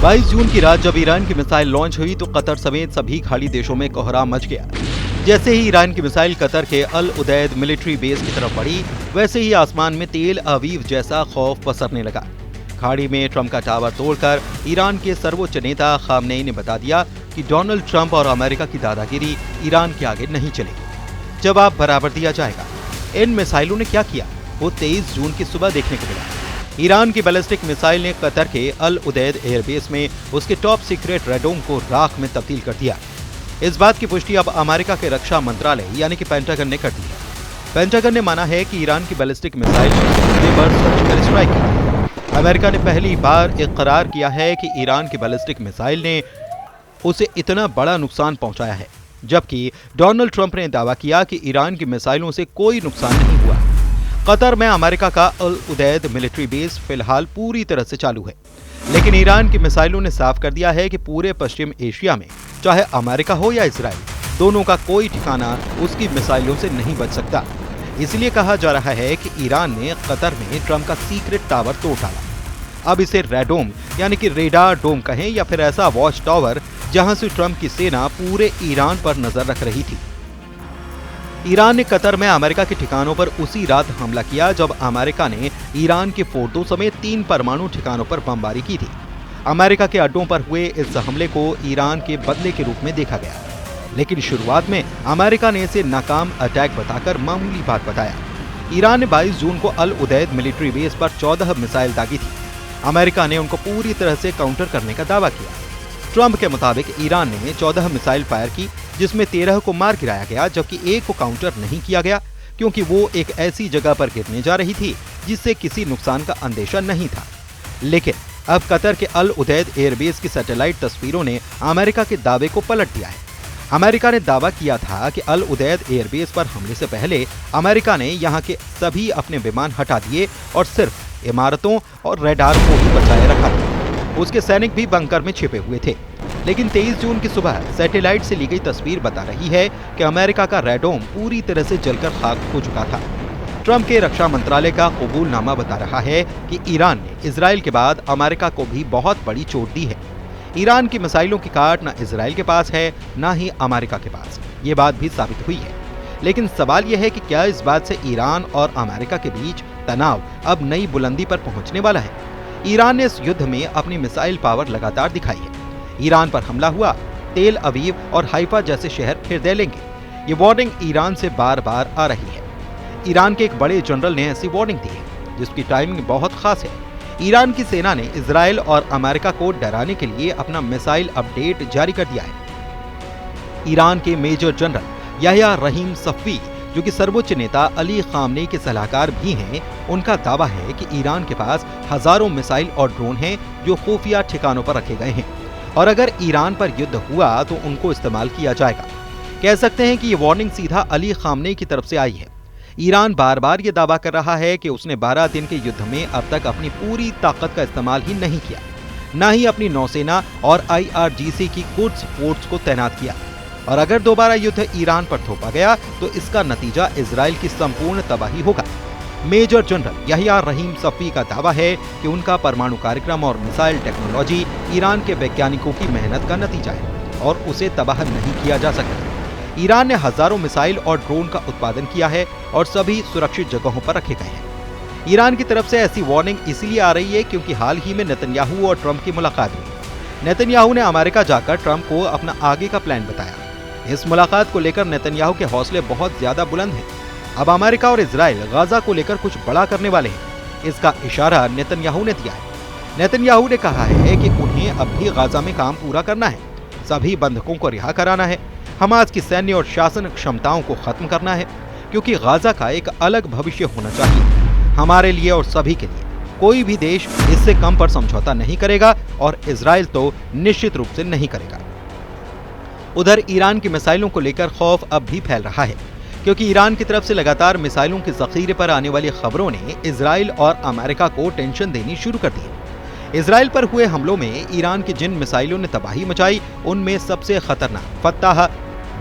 बाईस जून की रात जब ईरान की मिसाइल लॉन्च हुई तो कतर समेत सभी खाड़ी देशों में कोहराम मच गया। जैसे ही ईरान की मिसाइल कतर के अल उदैद मिलिट्री बेस की तरफ बढ़ी, वैसे ही आसमान में तेल अवीव जैसा खौफ पसरने लगा। खाड़ी में ट्रंप का टावर तोड़कर ईरान के सर्वोच्च नेता खामनेई ने बता दिया कि डोनाल्ड ट्रंप और अमेरिका की दादागिरी ईरान के आगे नहीं चलेगी, जवाब बराबर दिया जाएगा। इन मिसाइलों ने क्या किया, वो 23 जून की सुबह देखने को मिला। ईरान की बैलिस्टिक मिसाइल ने कतर के अल उदैद एयरबेस में उसके टॉप सीक्रेट रेडोम को राख में तब्दील कर दिया। इस बात की पुष्टि अब अमेरिका के रक्षा मंत्रालय यानी कि पेंटागन ने कर दी है। पेंटागन ने माना है कि ईरान की बैलिस्टिक मिसाइल ने सर्जिकल स्ट्राइक की। अमेरिका ने पहली बार इकरार किया है कि ईरान की बैलिस्टिक मिसाइल ने उसे इतना बड़ा नुकसान पहुंचाया है, जबकि डोनाल्ड ट्रंप ने दावा किया कि ईरान की मिसाइलों से कोई नुकसान नहीं हुआ। कतर में अमेरिका का अल उदैद मिलिट्री बेस फिलहाल पूरी तरह से चालू है, लेकिन ईरान की मिसाइलों ने साफ कर दिया है कि पूरे पश्चिम एशिया में चाहे अमेरिका हो या इजराइल, दोनों का कोई ठिकाना उसकी मिसाइलों से नहीं बच सकता। इसलिए कहा जा रहा है कि ईरान ने कतर में ट्रंप का सीक्रेट टावर तोड़ डाला। अब इसे रेडोम यानी कि रेडार डोम कहें या फिर ऐसा वॉच टावर जहां से ट्रंप की सेना पूरे ईरान पर नजर रख रही थी। ईरान ने कतर में अमेरिका के ठिकानों पर उसी रात हमला किया जब अमेरिका ने ईरान के फोर्टों समेत 3 परमाणु ठिकानों पर बमबारी की थी। अमेरिका के अड्डों पर हुए इस हमले को ईरान के बदले के रूप में देखा गया, लेकिन शुरुआत में अमेरिका ने इसे नाकाम अटैक बताकर मामूली बात बताया। ईरान ने 22 जून को अल उदैद मिलिट्री बेस पर 14 मिसाइल दागी थी। अमेरिका ने उनको पूरी तरह से काउंटर करने का दावा किया। ट्रंप के मुताबिक ईरान ने 14 मिसाइल फायर की, जिसमें 13 को मार गिराया गया, जबकि एक को काउंटर नहीं किया गया क्योंकि वो एक ऐसी जगह पर गिरने जा रही थी जिससे किसी नुकसान का अंदेशा नहीं था। लेकिन अब कतर के अल उदैद एयरबेस की सैटेलाइट तस्वीरों ने अमेरिका के दावे को पलट दिया है। अमेरिका ने दावा किया था कि अल उदैद एयरबेस पर हमले से पहले अमेरिका ने यहां के सभी अपने विमान हटा दिए और सिर्फ इमारतों और रडार को ही बचाए रखा था। उसके सैनिक भी बंकर में छिपे हुए थे। लेकिन 23 जून की सुबह सैटेलाइट से ली गई तस्वीर बता रही है कि अमेरिका का रेडोम पूरी तरह से जलकर खाक हो चुका था। ट्रंप के रक्षा मंत्रालय का कबूलनामा बता रहा है कि ईरान ने इजराइल के बाद अमेरिका को भी बहुत बड़ी चोट दी है। ईरान की मिसाइलों की काट न इजराइल के पास है न ही अमेरिका के पास, ये बात भी साबित हुई है। लेकिन सवाल यह है कि क्या इस बात से ईरान और अमेरिका के बीच तनाव अब नई बुलंदी पर पहुंचने वाला है? ईरान ने इस युद्ध में अपनी मिसाइल पावर लगातार दिखाई है। ईरान पर हमला हुआ, तेल अवीव और हाइफा जैसे शहर फिर दे लेंगे, ये वार्निंग ईरान से बार बार आ रही है। ईरान के एक बड़े जनरल ने ऐसी वार्निंग दी है जिसकी टाइमिंग बहुत खास है। ईरान की सेना ने इजराइल और अमेरिका को डराने के लिए अपना मिसाइल अपडेट जारी कर दिया है। ईरान के मेजर जनरल याह्या रहीम सफ़वी, जो कि सर्वोच्च नेता अली खामनेई के सलाहकार भी हैं, उनका दावा है कि ईरान के पास हजारों मिसाइल और ड्रोन हैं जो खुफिया ठिकानों पर रखे गए हैं और अगर ईरान पर युद्ध हुआ तो उनको इस्तेमाल किया जाएगा। कह सकते हैं कि ये वार्निंग सीधा अली खामनेई की तरफ से आई है। ईरान बार बार ये दावा कर रहा है कि उसने 12 दिन के युद्ध में अब तक अपनी पूरी ताकत का इस्तेमाल ही नहीं किया, न ही अपनी नौसेना और IRGC की कुड्स फोर्स को तैनात किया, और अगर दोबारा युद्ध ईरान पर थोपा गया तो इसका नतीजा इजराइल की संपूर्ण तबाही होगा। मेजर जनरल याह्या रहीम सफ़वी का दावा है कि उनका परमाणु कार्यक्रम और मिसाइल टेक्नोलॉजी ईरान के वैज्ञानिकों की मेहनत का नतीजा है और उसे तबाह नहीं किया जा सकता। ईरान ने हजारों मिसाइल और ड्रोन का उत्पादन किया है और सभी सुरक्षित जगहों पर रखे गए हैं। ईरान की तरफ से ऐसी वार्निंग इसलिए आ रही है क्योंकि हाल ही में नेतन्याहू और ट्रंप की मुलाकात हुई। नेतन्याहू ने अमेरिका जाकर ट्रंप को अपना आगे का प्लान बताया। इस मुलाकात को लेकर नेतन्याहू के हौसले बहुत ज्यादा बुलंद हैं। अब अमेरिका और इजराइल गाजा को लेकर कुछ बड़ा करने वाले हैं, इसका इशारा नेतन्याहू ने दिया है। नेतन्याहू ने कहा है कि उन्हें अब भी गाजा में काम पूरा करना है, सभी बंधकों को रिहा कराना है, हमास की सैन्य और शासन क्षमताओं को खत्म करना है, क्योंकि गाजा का एक अलग भविष्य होना चाहिए हमारे लिए और सभी के लिए। कोई भी देश इससे कम पर समझौता नहीं करेगा और इजराइल तो निश्चित रूप से नहीं करेगा। उधर ईरान की मिसाइलों को लेकर खौफ अब भी फैल रहा है, क्योंकि ईरान की तरफ से लगातार मिसाइलों के जखीरे पर आने वाली खबरों ने इजराइल और अमेरिका को टेंशन देनी शुरू कर दी है। इजराइल पर हुए हमलों में ईरान की जिन मिसाइलों ने तबाही मचाई, उनमें सबसे खतरनाक फत्ताह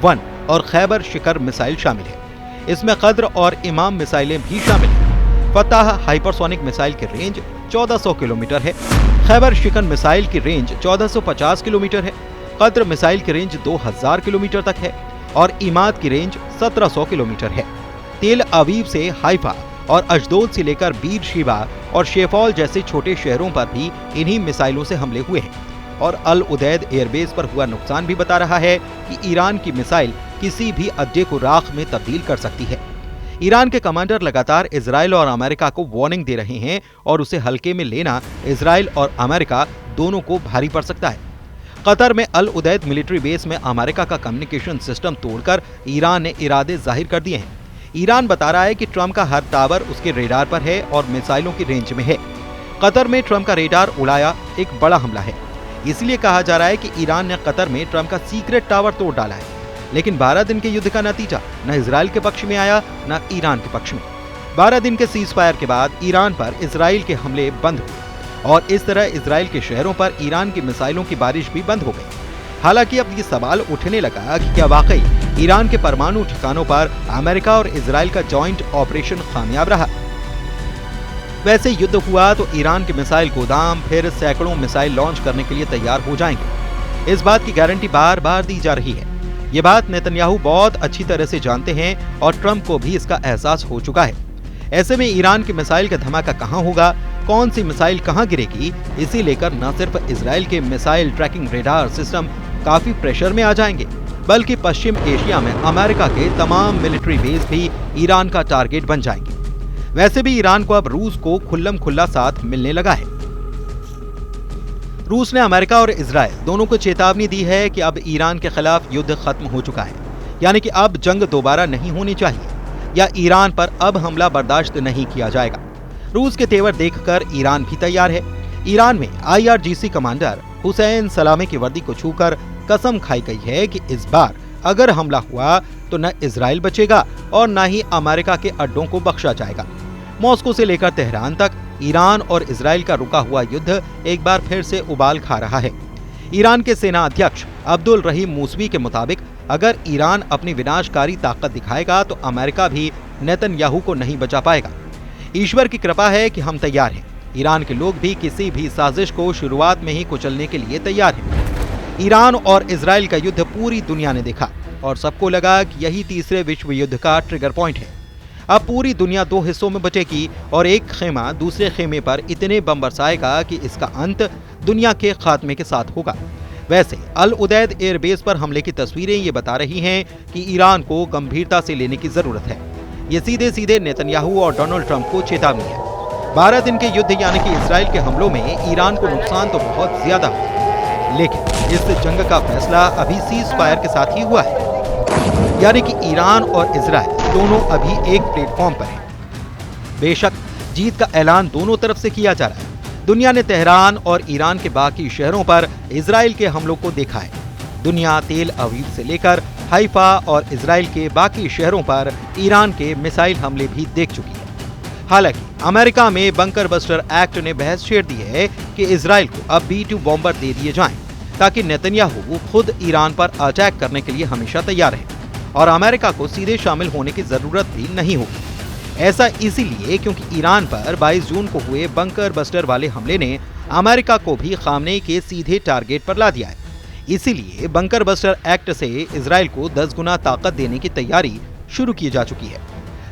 1 और खैबर शिखर मिसाइल शामिल है। इसमें कद्र और इमाम मिसाइलें भी शामिल हैं। फतह हाइपरसोनिक मिसाइल की रेंज 1400 किलोमीटर है। खैबर शिखर मिसाइल की रेंज 1450 किलोमीटर है। कद्र मिसाइल की रेंज 2000 किलोमीटर तक है और इमाद की रेंज 1700 किलोमीटर है। तेल अवीव से हाइफा और अशदोद से लेकर बीर शिबा और शेफौल जैसे छोटे शहरों पर भी इन्हीं मिसाइलों से हमले हुए हैं। और अल उदैद एयरबेस पर हुआ नुकसान भी बता रहा है कि ईरान की मिसाइल किसी भी अड्डे को राख में तब्दील कर सकती है। ईरान के कमांडर लगातार इजराइल और अमेरिका को वार्निंग दे रहे हैं और उसे हल्के में लेना इजराइल और अमेरिका दोनों को भारी पड़ सकता है। कतर में अल उदैद मिलिट्री बेस में अमेरिका का कम्युनिकेशन सिस्टम तोड़कर ईरान ने इरादे जाहिर कर दिए हैं। ईरान बता रहा है कि ट्रंप का हर टावर उसके रेडार पर है और मिसाइलों की रेंज में है। कतर में ट्रंप का रेडार उड़ाया एक बड़ा हमला है। इसलिए कहा जा रहा है कि ईरान ने कतर में ट्रंप का सीक्रेट टावर तोड़ डाला है। लेकिन 12 दिन के युद्ध का नतीजा न इजराइल के पक्ष में आया न ईरान के पक्ष में। 12 दिन के सीज फायर के बाद ईरान पर इजराइल के हमले बंद हुए और इस तरह इजराइल के शहरों पर ईरान की मिसाइलों की बारिश भी बंद हो गई। हालांकि अब ये सवाल उठने लगा कि क्या वाकई ईरान के परमाणु ठिकानों पर अमेरिका और इजराइल का जॉइंट ऑपरेशन कामयाब रहा। वैसे युद्ध हुआ तो ईरान के मिसाइल गोदाम फिर सैकड़ों मिसाइल लॉन्च करने के लिए तैयार हो जाएंगे। इस बात की गारंटी बार बार दी जा रही है। ये बात नेतन्याहू बहुत अच्छी तरह से जानते हैं और ट्रंप को भी इसका एहसास हो चुका है। ऐसे में ईरान के मिसाइल का धमाका कहां होगा, कौन सी मिसाइल कहां गिरेगी, इसी लेकर न सिर्फ इजराइल के मिसाइल ट्रैकिंग रेडार सिस्टम काफी प्रेशर में आ जाएंगे, बल्कि पश्चिम एशिया में अमेरिका के तमाम मिलिट्री बेस भी ईरान का टारगेट बन जाएंगे। वैसे भी ईरान को अब रूस को खुल्लम खुल्ला साथ मिलने लगा है। रूस ने अमेरिका और इजराइल दोनों को चेतावनी दी है कि अब ईरान के खिलाफ युद्ध खत्म हो चुका है, यानी कि अब जंग दोबारा नहीं होनी चाहिए या ईरान पर अब हमला बर्दाश्त नहीं किया जाएगा। रूस के तेवर देखकर ईरान भी तैयार है। ईरान में IRGC कमांडर हुसैन सलामी की वर्दी को छूकर कसम खाई गई है कि इस बार अगर हमला हुआ तो न इजराइल बचेगा और न ही अमेरिका के अड्डों को बख्शा जाएगा। मॉस्को से लेकर तेहरान तक ईरान और इजराइल का रुका हुआ युद्ध एक बार फिर से उबाल खा रहा है। ईरान के सेना अध्यक्ष अब्दुल रहीम मूसवी के मुताबिक अगर ईरान अपनी विनाशकारी ताकत दिखाएगा तो अमेरिका भी नेतन्याहू को नहीं बचा पाएगा। ईश्वर की कृपा है कि हम तैयार हैं। ईरान के लोग भी किसी भी साजिश को शुरुआत में ही कुचलने के लिए तैयार हैं। ईरान और इजराइल का युद्ध पूरी दुनिया ने देखा और सबको लगा कि यही तीसरे विश्व युद्ध का ट्रिगर पॉइंट है। अब पूरी दुनिया दो हिस्सों में बटेगी और एक खेमा दूसरे खेमे पर इतने बम बरसाएगा कि इसका अंत दुनिया के खात्मे के साथ होगा। वैसे अल उदैद एयरबेस पर हमले की तस्वीरें ये बता रही हैं कि ईरान को गंभीरता से लेने की जरूरत है। ये सीधे सीधे नेतन्याहू और डोनाल्ड ट्रंप को चेतावनी है। 12 दिन के युद्ध यानी कि इजराइल के हमलों में ईरान को नुकसान तो बहुत ज्यादा हुआ, लेकिन इस जंग का फैसला अभी सीज फायर के साथ ही हुआ है, यानी कि ईरान और इजराइल दोनों अभी एक प्लेटफॉर्म पर हैं। बेशक जीत का ऐलान दोनों तरफ से किया जा रहा है। दुनिया ने तेहरान और ईरान के बाकी शहरों पर इजराइल के हमलों को देखा है। दुनिया तेल अवीव से लेकर हाइफा और इजराइल के बाकी शहरों पर ईरान के मिसाइल हमले भी देख चुकी है। हालांकि अमेरिका में बंकर बस्टर एक्ट ने बहस छेड़ दी है कि इजराइल को अब B-2 बॉम्बर दे दिए जाएं, ताकि नेतन्याहू खुद ईरान पर अटैक करने के लिए हमेशा तैयार है और अमेरिका को सीधे शामिल होने की जरूरत भी नहीं होगी। ऐसा इसीलिए क्योंकि ईरान पर 22 जून को हुए बंकर बस्टर वाले हमले ने अमेरिका को भी खामनेई के सीधे टारगेट पर ला दिया है। इसीलिए बंकर बस्टर एक्ट से इजराइल को 10 गुना ताकत देने की तैयारी शुरू की जा चुकी है।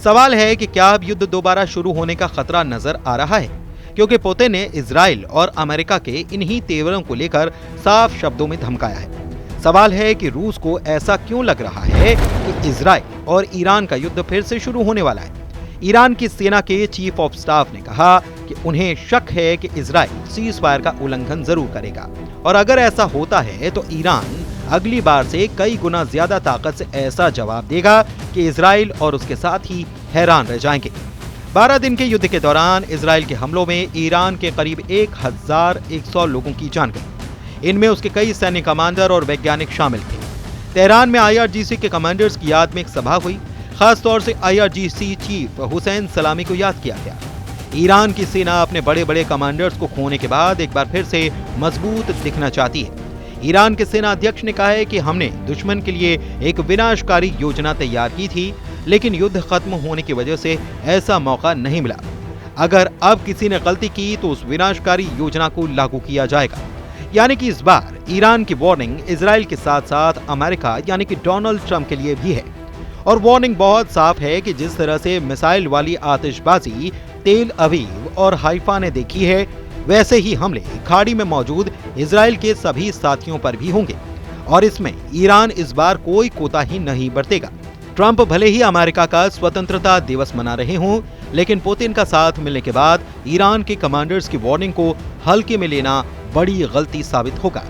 सवाल है कि क्या अब युद्ध दोबारा शुरू होने का खतरा नजर आ रहा है, क्योंकि पुतिन ने इजराइल और अमेरिका के इन्हीं तेवरों को लेकर साफ शब्दों में धमकाया है। सवाल है कि रूस को ऐसा क्यों लग रहा है कि इजराइल और ईरान का युद्ध फिर से शुरू होने वाला है। ईरान की सेना के चीफ ऑफ स्टाफ ने कहा कि उन्हें शक है कि इजराइल सीज फायर का उल्लंघन जरूर करेगा और अगर ऐसा होता है तो ईरान अगली बार से कई गुना ज्यादा ताकत से ऐसा जवाब देगा कि इजराइल और उसके साथ ही हैरान रह जाएंगे। 12 दिन के युद्ध के दौरान इजराइल के हमलों में ईरान के करीब 1100 लोगों की जान गई। इनमें उसके कई सैन्य कमांडर और वैज्ञानिक शामिल थे। तेहरान में IRGC के कमांडर्स की याद में एक सभा हुई। खास तौर से IRGC चीफ हुसैन सलामी को याद किया गया। ईरान की सेना अपने बड़े बड़े कमांडर्स को खोने के बाद एक बार फिर से मजबूत दिखना चाहती है। ईरान के सेना अध्यक्ष ने कहा है कि हमने दुश्मन के लिए एक विनाशकारी योजना तैयार की थी, लेकिन युद्ध खत्म होने की वजह से ऐसा मौका नहीं मिला। अगर अब किसी ने गलती की तो उस विनाशकारी योजना को लागू किया जाएगा। यानी कि इस बार ईरान की वार्निंग इजराइल के साथ साथ अमेरिका यानी कि डोनाल्ड ट्रंप के लिए भी है। और वार्निंग बहुत साफ है कि जिस तरह से मिसाइल वाली आतिशबाजी तेल अवीव और हाइफा ने देखी है, वैसे ही हमले खाड़ी में मौजूद इजराइल के सभी साथियों पर भी होंगे और इसमें ईरान इस बार कोई कोताही नहीं बरतेगा। ट्रंप भले ही अमेरिका का स्वतंत्रता दिवस मना रहे हों, लेकिन पुतिन का साथ मिलने के बाद ईरान के कमांडर्स की वार्निंग को हल्के में लेना बड़ी गलती साबित होगा।